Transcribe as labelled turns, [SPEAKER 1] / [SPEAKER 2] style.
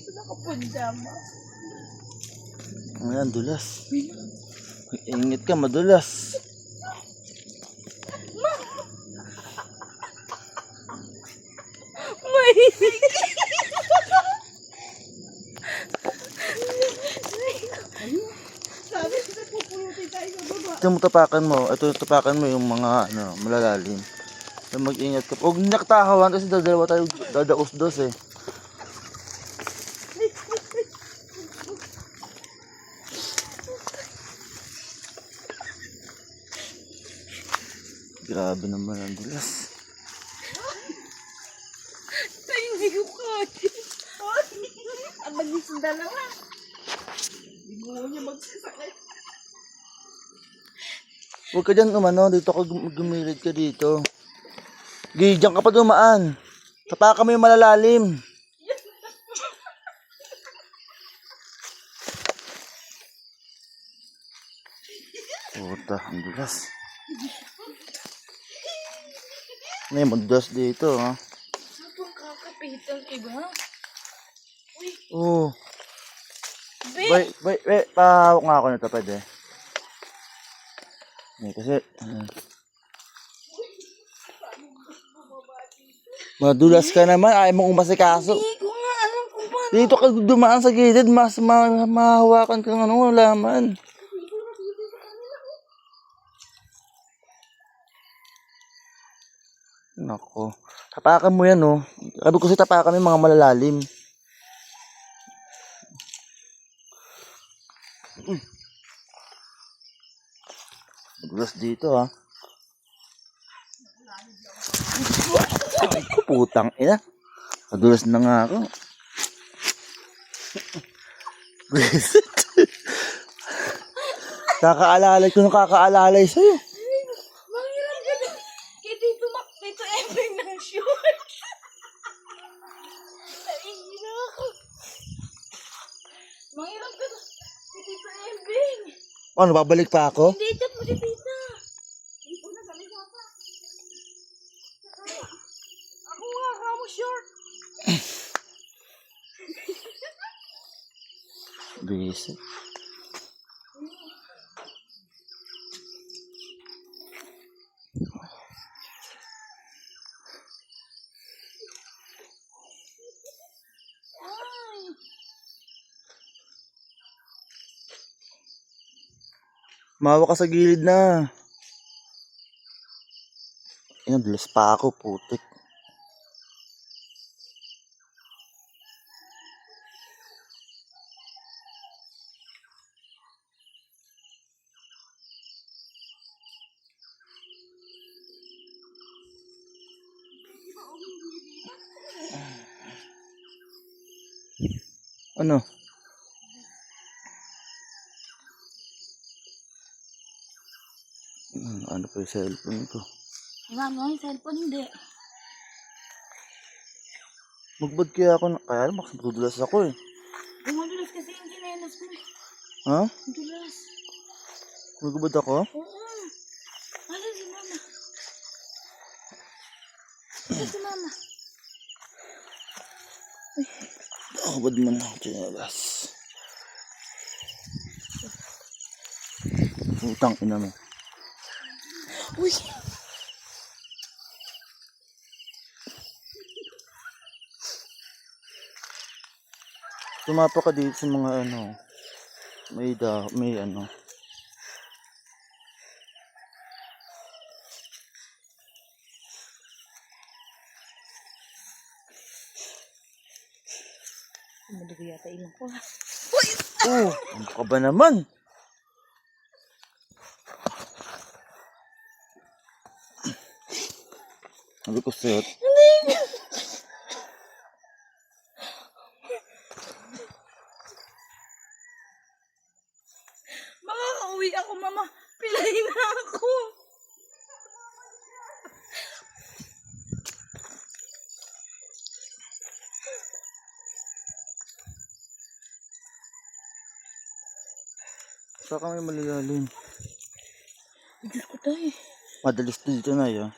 [SPEAKER 1] Nakapunta mo.
[SPEAKER 2] Ayan, dulas. Ingit ka, madulas.
[SPEAKER 1] Mahilig. Sabi ko pupulutin tayo sa baba.
[SPEAKER 2] Ito mo tapakan mo. Ito tapakan mo yung mga malalalim. So, mag-ingat ka. Huwag nakatahawan kasi dalawa tayo dadaos-dos eh. Grabe naman ang dulas.
[SPEAKER 1] Ay, hindi ko kaya. Ang bagis ng dalawa. Hindi mo niya magsasakit.
[SPEAKER 2] Huwag ka dyan dito ka gumilid ka dito. Diyan ka pa dumaan. Tapakan mo yung malalalim. Puta, ang dulas. May madulas dito, ha?
[SPEAKER 1] Itong kakapitan, iba? Uy,
[SPEAKER 2] Oo.
[SPEAKER 1] be!
[SPEAKER 2] Wait, pahawak nga ako nito, pwede. Kasi, madulas ka naman, ayaw mong umasikaso.
[SPEAKER 1] Hindi ko nga alam kung paano.
[SPEAKER 2] Dito ka dumaan sa gilid, mas mahawakan ka ng laman. Nako. Tapakan mo yan, oh. Sabi ko si tapakan mo yung mga malalalim. Madulas dito, ha. Ay, putang ina. Madulas na nga ako. Visit. Kakaalalay ko nung kakaalalay sa'yo.
[SPEAKER 1] Mangilang ka na. Kaya dito Ember ng shorts. Naiingin na ako. Mangilang ka na. Kaya dito Ember.
[SPEAKER 2] Ano, babalik pa ako?
[SPEAKER 1] Hindi, ito po si tita. Dito na sa lisata. Ako nga, kamo short.
[SPEAKER 2] Visit. Mawa ka sa gilid na. Dulas pa ako, putik. Ano? Ano pa yung cellphone ko?
[SPEAKER 1] Mama, yung cellphone hindi.
[SPEAKER 2] Magbad kaya ako na... Kaya naman, madudulas ako eh.
[SPEAKER 1] Madulas kasi yung chinelas mo.
[SPEAKER 2] Ha?
[SPEAKER 1] Madulas.
[SPEAKER 2] Magbad ako?
[SPEAKER 1] Oo. Ano si mama? Ano si mama?
[SPEAKER 2] Nakabad man ako chinelas. Utang ina mo.
[SPEAKER 1] Uy!
[SPEAKER 2] Tumapa ka dito sa mga may
[SPEAKER 1] Madugo yata ilang ko.
[SPEAKER 2] Oh, ano ka ba naman? Sabi ko sa'yo.
[SPEAKER 1] Makakauwi ako, mama. Pilay na ako.
[SPEAKER 2] Saka may malalalim.
[SPEAKER 1] Diyos ko tayo.
[SPEAKER 2] Madalis dito na yun.